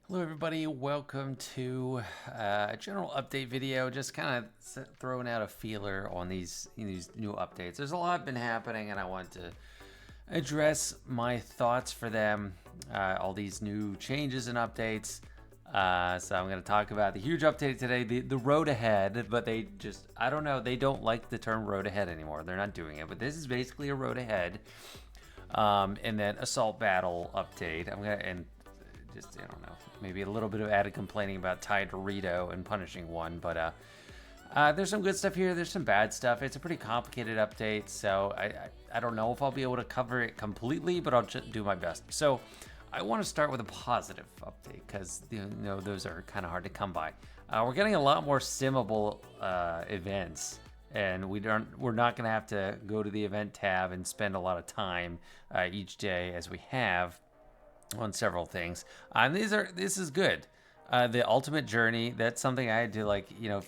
Hello everybody, welcome to a general update video, just kind of throwing out a feeler on these new updates. There's a lot been happening and I want to address my thoughts for them, all these new changes and updates. So I'm going to talk about the huge update today, the road ahead, but I don't know, they don't like the term road ahead anymore. They're not doing it, but this is basically a road ahead. And then assault battle update. And just, I don't know, maybe a little bit of added complaining about Ty Dorito and punishing one, but there's some good stuff here. There's some bad stuff. It's a pretty complicated update, so I don't know if I'll be able to cover it completely, but I'll just do my best. So I want to start with a positive update because those are kind of hard to come by. We're getting a lot more simmable events. And we're not going to have to go to the event tab and spend a lot of time each day as we have on several things. And this is good. The ultimate journey, that's something I had to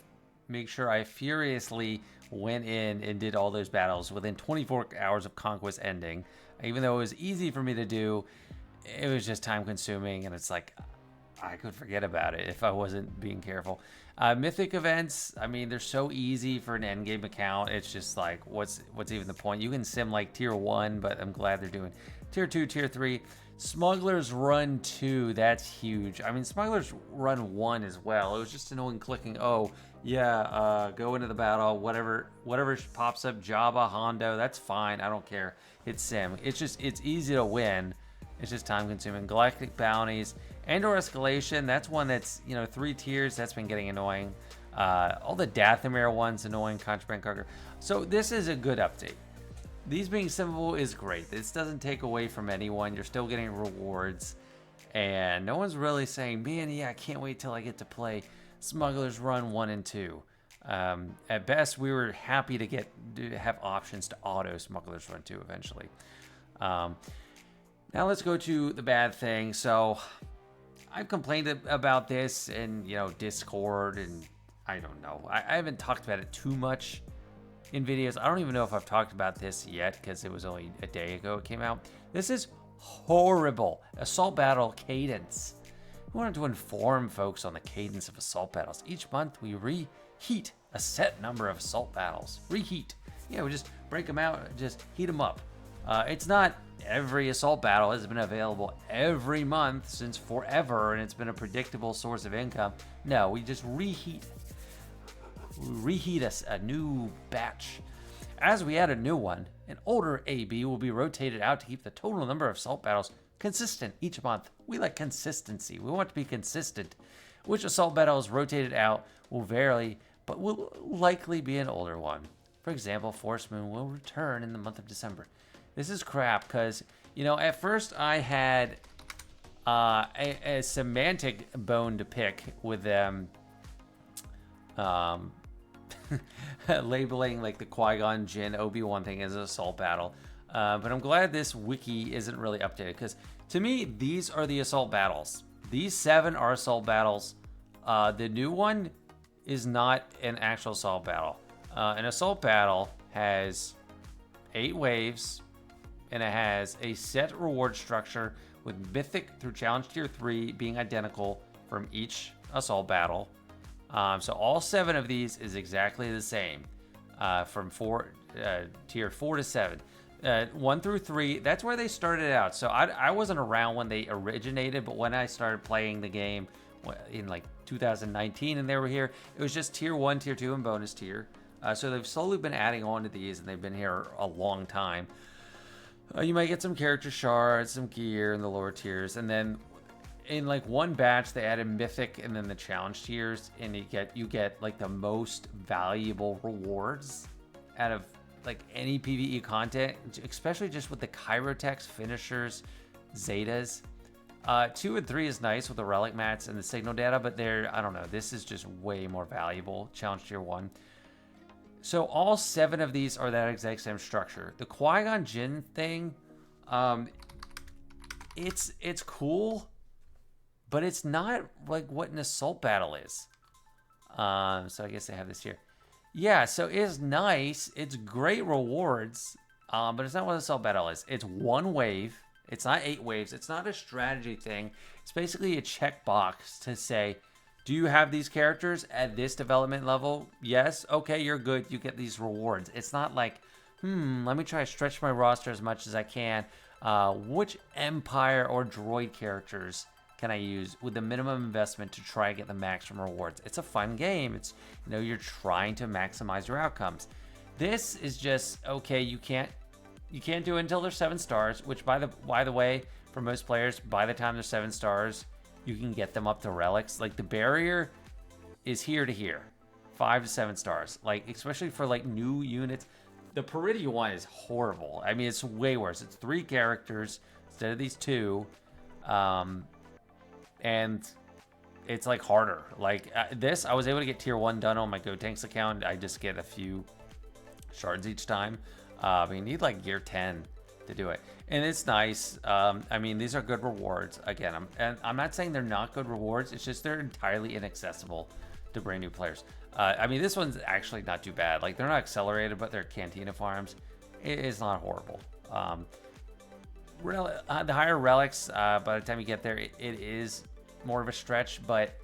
make sure I furiously went in and did all those battles within 24 hours of Conquest ending. Even though it was easy for me to do, it was just time consuming, and it's like I could forget about it if I wasn't being careful. Mythic events, I mean, they're so easy for an endgame account. It's just like, what's even the point? You can sim like tier 1, but I'm glad they're doing tier 2, tier 3. Smugglers Run 2, that's huge. I mean, Smugglers Run 1 as well. It was just annoying clicking, go into the battle, whatever pops up, Jabba, Hondo, that's fine. I don't care. It's sim. It's easy to win. It's just time consuming. Galactic Bounties. Andor Escalation, that's one that's, 3 tiers. That's been getting annoying. All the Dathomir ones, annoying. Contraband Cargo. So this is a good update. These being simple is great. This doesn't take away from anyone. You're still getting rewards. And no one's really saying, man, yeah, I can't wait till I get to play Smugglers Run 1 and 2. At best, we were happy to have options to auto Smugglers Run 2 eventually. Now let's go to the bad thing. So I've complained about this in, Discord, and I don't know. I haven't talked about it too much in videos. I don't even know if I've talked about this yet because it was only a day ago it came out. This is horrible. Assault battle cadence. We wanted to inform folks on the cadence of assault battles. Each month we reheat a set number of assault battles. Reheat. We just break them out, just heat them up. It's not every assault battle has been available every month since forever, and it's been a predictable source of income. No, we just reheat a new batch. As we add a new one, an older AB will be rotated out to keep the total number of assault battles consistent each month. We like consistency. We want to be consistent. Which assault battle is rotated out will vary, but will likely be an older one. For example, Force Moon will return in the month of December. This is crap because, at first I had a semantic bone to pick with them labeling like the Qui-Gon Jinn Obi-Wan thing as an assault battle. But I'm glad this wiki isn't really updated because to me, these are the assault battles. These 7 are assault battles. The new one is not an actual assault battle. An assault battle has 8 waves, and it has a set reward structure with Mythic through Challenge Tier 3 being identical from each assault battle. So all 7 of these is exactly the same from Tier 4 to 7. 1 through 3, that's where they started out. So I wasn't around when they originated, but when I started playing the game in like 2019 and they were here, it was just Tier 1, Tier 2, and bonus tier. So they've slowly been adding on to these, and they've been here a long time. You might get some character shards, some gear in the lower tiers, and then in like one batch they added Mythic and then the challenge tiers, and you get like the most valuable rewards out of like any PvE content, especially just with the Chirotex finishers, Zetas. 2 and 3 is nice with the relic mats and the signal data, but I don't know, this is just way more valuable. Challenge tier 1. So all 7 of these are that exact same structure. The Qui-Gon Jinn thing, it's cool, but it's not like what an assault battle is. So I guess I have this here. Yeah, so it's nice. It's great rewards, but it's not what an assault battle is. It's 1 wave. It's not 8 waves. It's not a strategy thing. It's basically a checkbox to say, do you have these characters at this development level? Yes. Okay, you're good. You get these rewards. It's not like, let me try to stretch my roster as much as I can. Which Empire or Droid characters can I use with the minimum investment to try and get the maximum rewards? It's a fun game. It's, you're trying to maximize your outcomes. This is just, okay, you can't do it until they're 7 stars, which by the way, for most players, by the time they're 7 stars, you can get them up to relics. Like, the barrier is here to here, 5 to 7 stars. Like, especially for like new units. The Peridia one is horrible. I mean, it's way worse. It's 3 characters instead of these 2. And it's like harder. Like this, I was able to get tier 1 done on my Gotenks account. I just get a few shards each time. But you need like gear 10 to do it. And it's nice. I mean, these are good rewards. Again, I'm not saying they're not good rewards. It's just they're entirely inaccessible to brand new players. I mean, this one's actually not too bad. Like, they're not accelerated, but they're Cantina farms. It is not horrible. The higher relics, by the time you get there, it is more of a stretch. But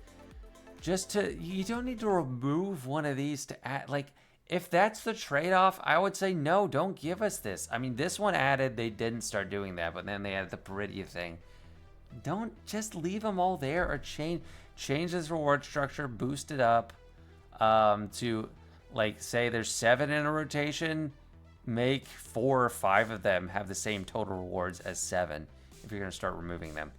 you don't need to remove one of these to add, like, if that's the trade-off, I would say no, don't give us this. I mean, this one added, they didn't start doing that, but then they added the Peridia thing. Don't just leave them all there, or change this reward structure, boost it up to, like, say there's 7 in a rotation, make 4 or 5 of them have the same total rewards as 7 if you're going to start removing them.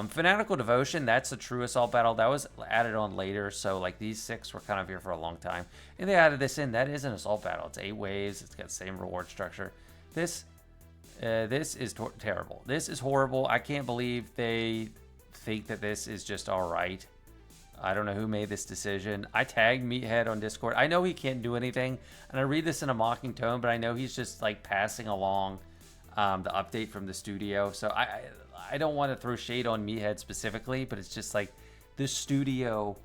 Fanatical Devotion, that's the true assault battle. That was added on later, so like these 6 were kind of here for a long time. And they added this in. That is an assault battle. It's 8 waves. It's got the same reward structure. This is terrible. This is horrible. I can't believe they think that this is just all right. I don't know who made this decision. I tagged Meathead on Discord. I know he can't do anything, and I read this in a mocking tone, but I know he's just like passing along the update from the studio. So I don't want to throw shade on Meathead specifically, but it's just like this studio.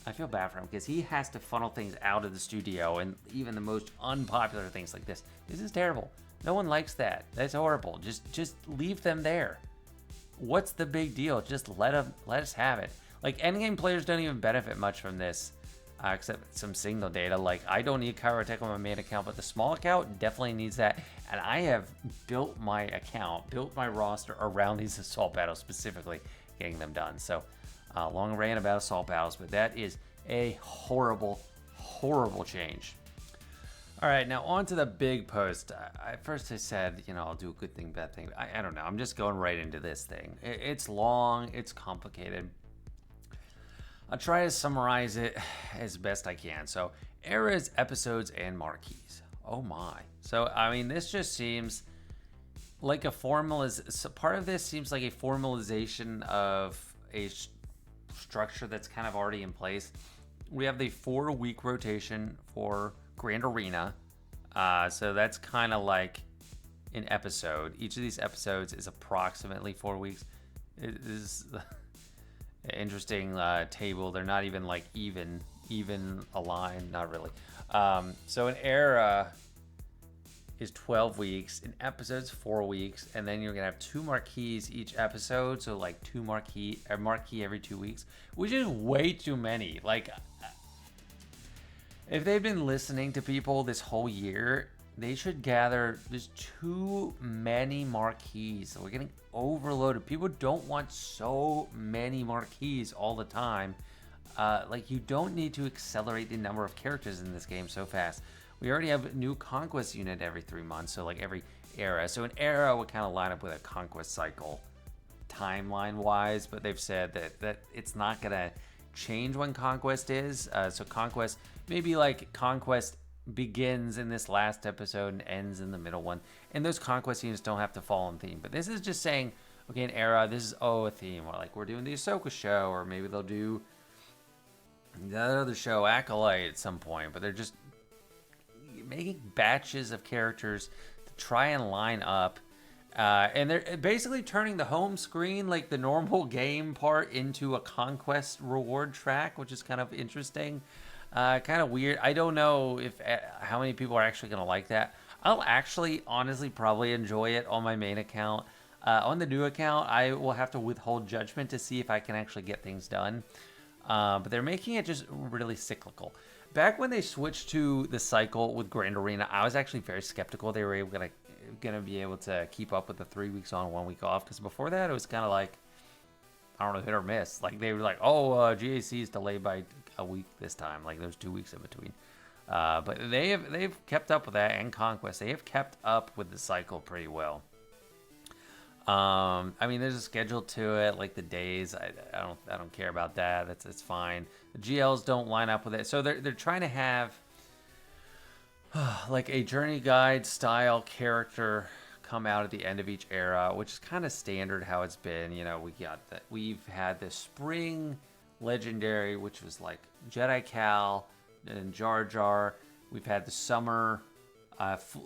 I feel bad for him because he has to funnel things out of the studio, and even the most unpopular things like this. This is terrible. No one likes that. That's horrible. Just leave them there. What's the big deal? Just let us have it. Like, endgame players don't even benefit much from this, except some signal data. Like, I don't need Kyrotech on my main account, but the small account definitely needs that. And I have built my roster around these assault battles, specifically getting them done. So, long rant about assault battles, but that is a horrible, horrible change. All right, now on to the big post. First I said, I'll do a good thing, bad thing. I don't know. I'm just going right into this thing. It's long. It's complicated. I'll try to summarize it as best I can. So, eras, episodes, and marquees. Oh my. So, I mean, this just seems like a part of this seems like a formalization of a structure that's kind of already in place. We have the 4-week rotation for Grand Arena. So that's kind of like an episode. Each of these episodes is approximately 4 weeks. It is interesting table. They're not even like even aligned, not really. So an era is 12 weeks, an episode's 4 weeks, and then you're gonna have 2 marquees each episode, so like 2 marquee every 2 weeks, which is way too many. Like, if they've been listening to people this whole year, they should gather. There's too many marquees. So we're getting overloaded. People don't want so many marquees all the time. Like, you don't need to accelerate the number of characters in this game so fast. We already have a new conquest unit every 3 months, so like every era. So an era would kind of line up with a conquest cycle timeline-wise, but they've said that it's not going to change when conquest is. So conquest, maybe like conquest begins in this last episode and ends in the middle one, and those conquest units don't have to fall on theme. But this is just saying, okay, an era, this is a theme, or like we're doing the Ahsoka show, or maybe they'll do the other show, Acolyte, at some point. But they're just making batches of characters to try and line up, and they're basically turning the home screen, like the normal game part, into a conquest reward track, which is kind of interesting. Kind of weird. I don't know how many people are actually going to like that. I'll actually, honestly, probably enjoy it on my main account. On the new account, I will have to withhold judgment to see if I can actually get things done. But they're making it just really cyclical. Back when they switched to the cycle with Grand Arena, I was actually very skeptical they were gonna be able to keep up with the 3 weeks on, 1 week off. Because before that, it was kind of like, I don't know, hit or miss. Like they were like, oh, GAC is delayed by a week this time. Like there's 2 weeks in between. But they've kept up with that, and Conquest. They have kept up with the cycle pretty well. I mean, there's a schedule to it, like the days. I don't care about that. It's fine. The GLs don't line up with it, so they're trying to have like a journey guide style character come out at the end of each era, which is kind of standard how it's been. You know, we've had the spring legendary, which was like Jedi Cal and Jar Jar. We've had the summer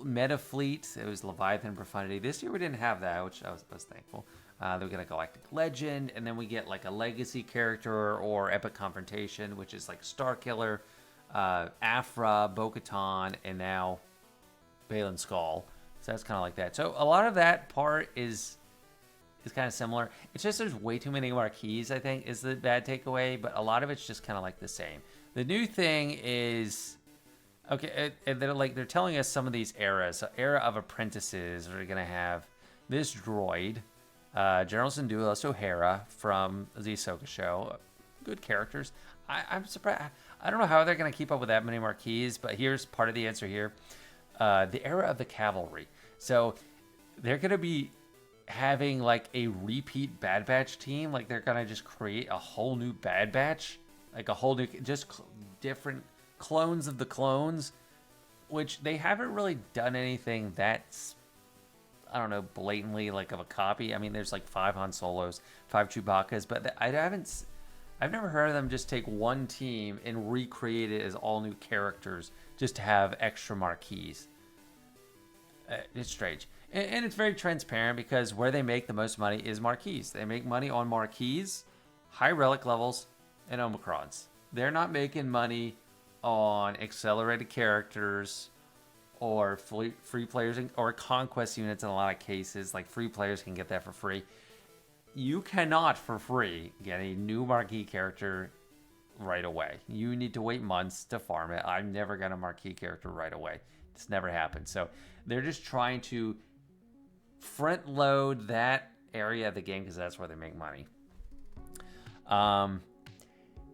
meta fleet. It was Leviathan Profundity. This year we didn't have that, which I was thankful. Then we get a Galactic Legend, and then we get like a legacy character or Epic Confrontation, which is like Starkiller, Afra, Bo-Katan, and now Baylan Skoll. So that's kind of like that. So a lot of that part is kind of similar. It's just there's way too many marquees, I think, is the bad takeaway. But a lot of it's just kind of like the same. The new thing is, okay, they're telling us some of these eras. So era of apprentices are going to have this droid, General Syndulla O'Hara from the Ahsoka show. Good characters. I'm surprised. I don't know how they're going to keep up with that many marquees, but here's part of the answer here. The era of the cavalry. So they're going to be having like a repeat Bad Batch team. Like they're going to just create a whole new Bad Batch. Like a whole new, just different clones of the clones, which they haven't really done anything that's, I don't know, blatantly like of a copy. I mean, there's like 5 Han Solos, 5 Chewbacca's, but I've never heard of them just take one team and recreate it as all new characters just to have extra marquees. It's strange. And it's very transparent because where they make the most money is marquees. They make money on marquees, high relic levels, and Omicrons. They're not making money on accelerated characters or free players or conquest units in a lot of cases. Like free players can get that for free. You cannot for free get a new marquee character right away. You need to wait months to farm it. I've never got a marquee character right away. It's never happened. So they're just trying to front load that area of the game because that's where they make money.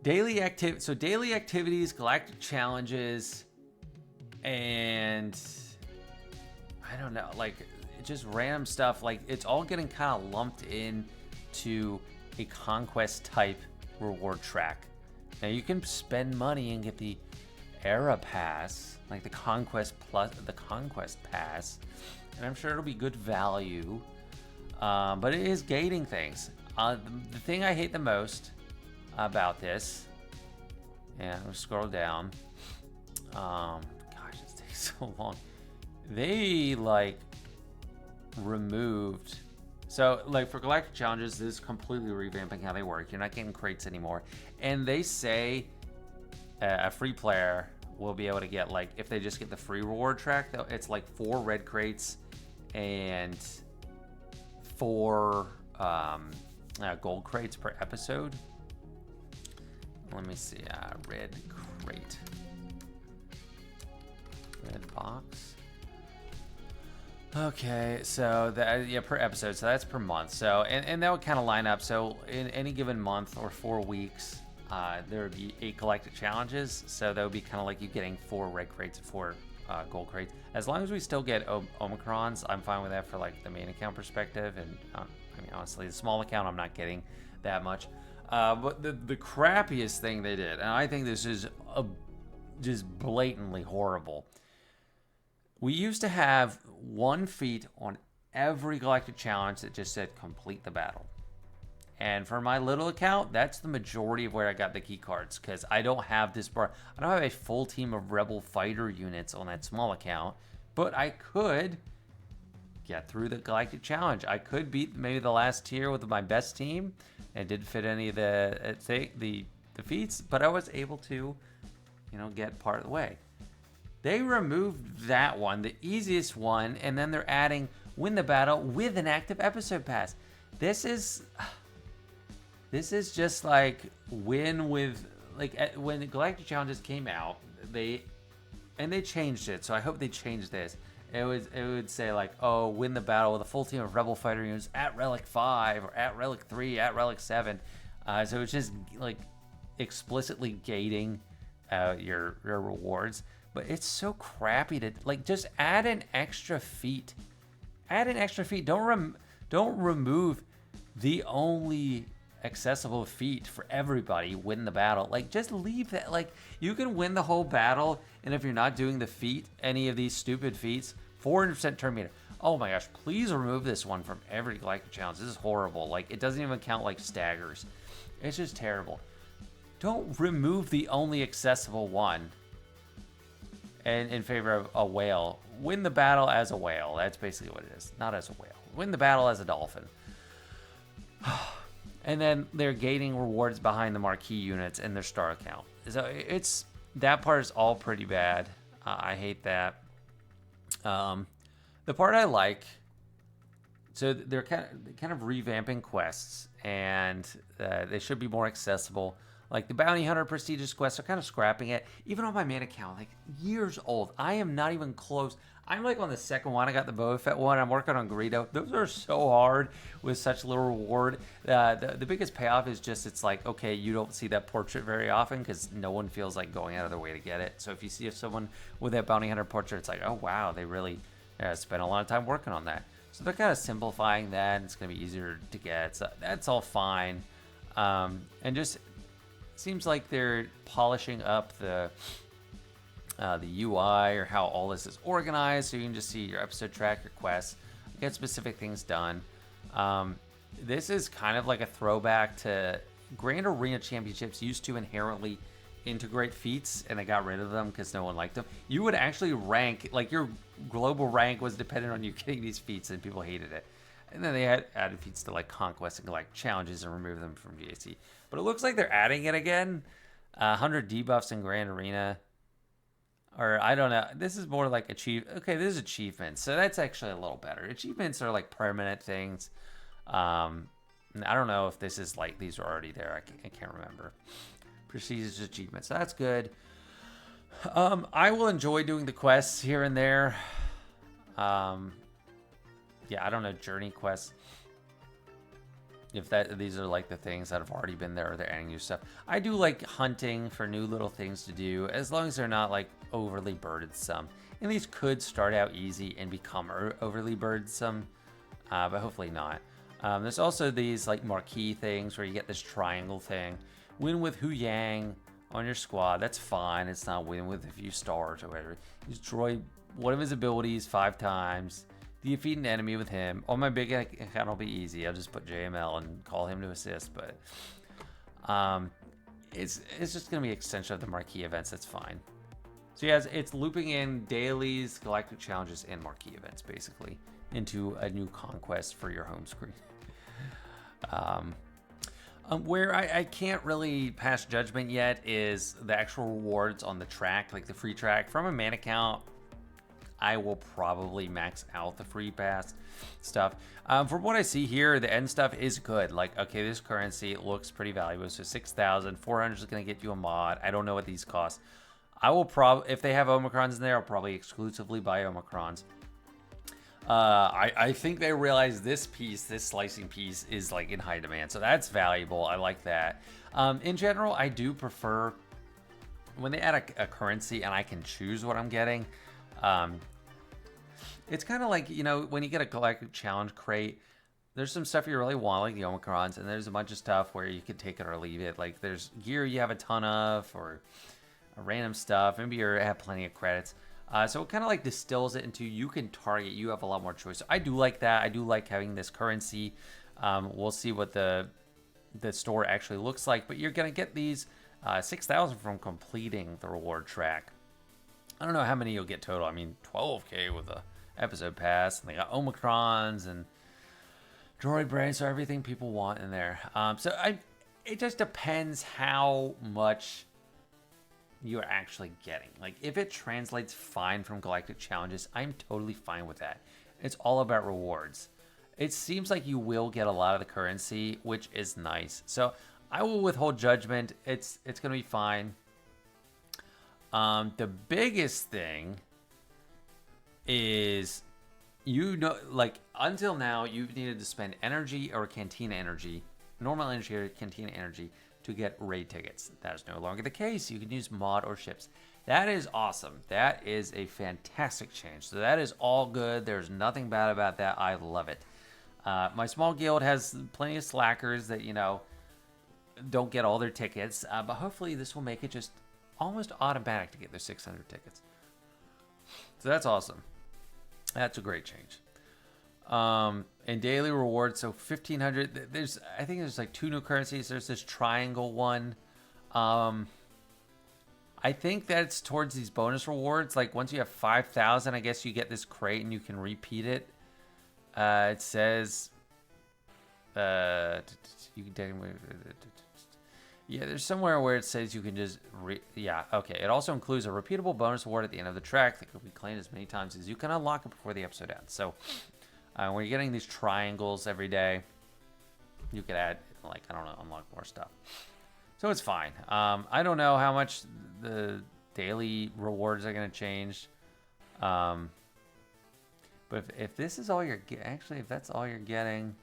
Daily activities, galactic challenges, and I don't know, like just random stuff. Like it's all getting kind of lumped in to a conquest type reward track. Now you can spend money and get the era pass, like the conquest pass, and I'm sure it'll be good value. But it is gating things. The thing I hate the most about this, and I'm gonna scroll down. Gosh, this takes so long. They like removed. So like for galactic challenges, this is completely revamping how they work. You're not getting crates anymore, and they say a free player will be able to get, like, if they just get the free reward track, it's like 4 red crates and 4 gold crates per episode. Let me see. Red crate. Red box. Okay, so that, per episode. So that's per month. So and that would kind of line up. So in any given month or 4 weeks, there would be 8 galactic challenges. So that would be kind of like you getting 4 red crates and 4 gold crates. As long as we still get Omicrons, I'm fine with that for like the main account perspective. And I mean, honestly, the small account, I'm not getting that much. But the crappiest thing they did, and I think this is just blatantly horrible. We used to have 1 feat on every galactic challenge that just said complete the battle. And for my little account, that's the majority of where I got the key cards, because I don't have I don't have a full team of rebel fighter units on that small account, but I could get through the galactic challenge. I could beat maybe the last tier with my best team and didn't fit any of the feats, but I was able to, get part of the way. They removed that one, the easiest one, and then they're adding win the battle with an active episode pass. This is just like win with like when Galactic Challenges came out, they changed it. So I hope they change this. It would say like, oh, win the battle with a full team of Rebel fighter units at Relic 5 or at Relic 3, at Relic 7. So it's just like explicitly gating your rewards. But it's so crappy to like just add an extra feat. Add an extra feat. Don't remove the only accessible feat for everybody. Win the battle. Like just leave that. Like you can win the whole battle, and if you're not doing the feat, any of these stupid feats, 400% turn meter. Oh my gosh! Please remove this one from every Galactic Challenge. This is horrible. Like it doesn't even count like staggers. It's just terrible. Don't remove the only accessible one. And in favor of a whale. Win the battle as a whale. That's basically what it is. Not as a whale. Win the battle as a dolphin. And then they're gating rewards behind the marquee units and their star count. So it's that part is all pretty bad. I hate that. The part I like, so they're kind of revamping quests, and they should be more accessible. Like the Bounty Hunter prestigious quests are kind of scrapping it. Even on my main account, like years old. I am not even close. I'm like on the second one. I got the Boba Fett one. I'm working on Greedo. Those are so hard with such little reward. The biggest payoff is just it's like, okay, you don't see that portrait very often because no one feels like going out of their way to get it. So if you see someone with that Bounty Hunter portrait, it's like, oh, wow, they really spent a lot of time working on that. So they're kind of simplifying that. And it's going to be easier to get. So that's all fine. And just seems like they're polishing up the UI or how all this is organized, so you can just see your episode track, your quests, get specific things done. This is kind of like a throwback to Grand Arena Championships used to inherently integrate feats, and they got rid of them because no one liked them. You would actually rank, like your global rank was dependent on you getting these feats, and people hated it. And then they had added feats to like Conquest and like challenges and removed them from GAC. But it looks like they're adding it again. 100 debuffs in Grand Arena. Or I don't know. This is more like Okay, this is achievements. So that's actually a little better. Achievements are like permanent things. I don't know if this is like these are already there. I can't remember. Prestigious achievements. So that's good. I will enjoy doing the quests here and there. Yeah, I don't know, journey quests. If these are like the things that have already been there or they're adding new stuff. I do like hunting for new little things to do, as long as they're not like overly burdensome. And these could start out easy and become overly burdensome, but hopefully not. There's also these like marquee things where you get this triangle thing. Win with Hu Yang on your squad. That's fine. It's not win with a few stars or whatever. You destroy one of his abilities 5 times. Defeat an enemy with him. On my big account, will be easy. I'll just put JML and call him to assist. But it's just going to be an extension of the marquee events. That's fine. So yeah, it's looping in dailies, galactic challenges, and marquee events, basically, into a new conquest for your home screen. Where I can't really pass judgment yet is the actual rewards on the track, like the free track. From a main account, I will probably max out the free pass stuff. From what I see here, the end stuff is good. Like, okay, this currency looks pretty valuable. So 6,400 is going to get you a mod. I don't know what these cost. I will probably, if they have Omicrons in there, I'll probably exclusively buy Omicrons. I think they realize this piece, this slicing piece, is like in high demand. So that's valuable. I like that. In general, I do prefer when they add a currency and I can choose what I'm getting. It's kind of like, you know, when you get a galactic challenge crate, there's some stuff you really want, like the Omicrons, and there's a bunch of stuff where you can take it or leave it. Like there's gear you have a ton of, or random stuff. Maybe you have plenty of credits. So it kind of like distills it into you can target. You have a lot more choice. So I do like that. I do like having this currency. We'll see what the store actually looks like. But you're gonna get these 6,000 from completing the reward track. I don't know how many you'll get total. I mean, 12K with the episode pass, and they got Omicrons and droid brains, so everything people want in there. It just depends how much you're actually getting. Like, if it translates fine from Galactic Challenges, I'm totally fine with that. It's all about rewards. It seems like you will get a lot of the currency, which is nice. So I will withhold judgment. It's going to be fine. The biggest thing is, like, until now, you've needed to spend energy or Cantina energy, normal energy or Cantina energy, to get raid tickets. That is no longer the case. You can use mod or ships. That is awesome. That is a fantastic change. So that is all good. There's nothing bad about that. I love it. My small guild has plenty of slackers that, don't get all their tickets. But hopefully this will make it just almost automatic to get their 600 tickets. So that's awesome. That's a great change. And daily rewards, so 1,500. I think there's like 2 new currencies. There's this triangle one. I think that's towards these bonus rewards. Like, once you have 5,000, I guess you get this crate and you can repeat it. It says, you can. Yeah, there's somewhere where it says you can just yeah, okay. It also includes a repeatable bonus award at the end of the track that can be claimed as many times as you can unlock it before the episode ends. So when you're getting these triangles every day, you could add, like, I don't know, unlock more stuff. So it's fine. I don't know how much the daily rewards are going to change. But if this is all you're actually, if that's all you're getting,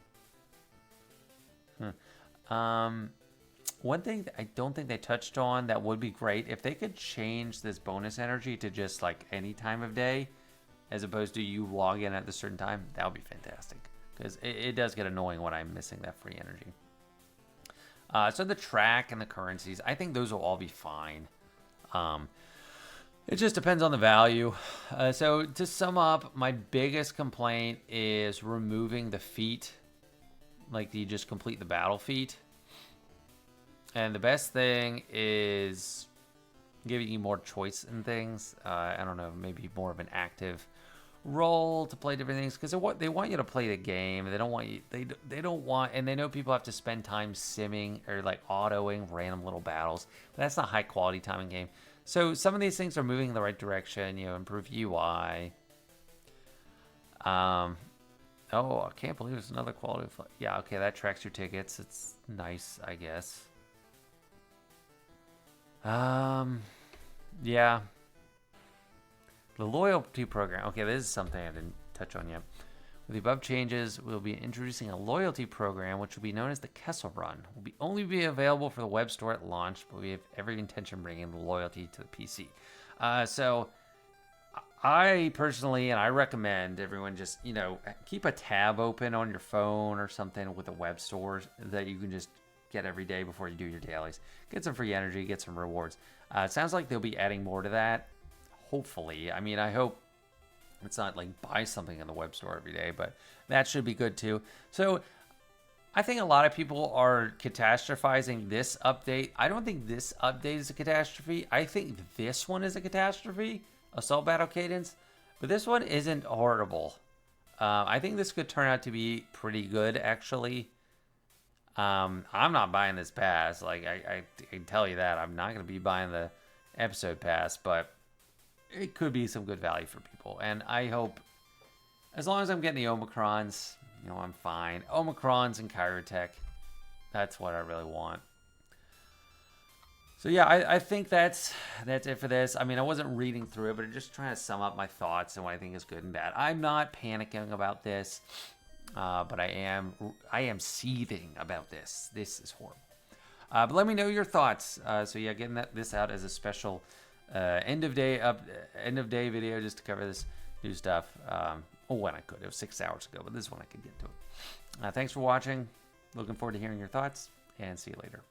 one thing that I don't think they touched on that would be great, if they could change this bonus energy to just like any time of day, as opposed to you log in at a certain time, that would be fantastic. Because it does get annoying when I'm missing that free energy. So the track and the currencies, I think those will all be fine. It just depends on the value. So to sum up, my biggest complaint is removing the feat. Like, do you just complete the battle feat? And the best thing is giving you more choice in things. I don't know, maybe more of an active role to play different things, because they want you to play the game. They don't want you. They don't want, and they know people have to spend time simming or like autoing random little battles. But that's not high quality time in game. So some of these things are moving in the right direction. Improve UI. Oh, I can't believe it's another quality of life. Yeah, okay, that tracks your tickets. It's nice, I guess. Yeah. The loyalty program. Okay, this is something I didn't touch on yet. With the above changes, we'll be introducing a loyalty program, which will be known as the Kessel Run. Will only be available for the web store at launch, but we have every intention of bringing the loyalty to the PC. So I personally, and I recommend everyone just, keep a tab open on your phone or something with a web store that you can just get every day before you do your dailies. Get some free energy, get some rewards. It sounds like they'll be adding more to that. Hopefully. I mean, I hope it's not like buy something in the web store every day, but that should be good too. So I think a lot of people are catastrophizing this update. I don't think this update is a catastrophe. I think this one is a catastrophe, Assault Battle Cadence, but this one isn't horrible. I think this could turn out to be pretty good, actually. I'm not buying this pass. Like, I can tell you that. I'm not going to be buying the episode pass, but it could be some good value for people. And I hope, as long as I'm getting the Omicrons, I'm fine. Omicrons and Kyrotech, that's what I really want. So yeah, I think that's it for this. I mean, I wasn't reading through it, but I'm just trying to sum up my thoughts and what I think is good and bad. I'm not panicking about this. But I am seething about this. This is horrible. But let me know your thoughts. So yeah, getting this out as a special end of day video just to cover this new stuff. When I could. It was 6 hours ago, but this one I could get to it. Thanks for watching. Looking forward to hearing your thoughts, and see you later.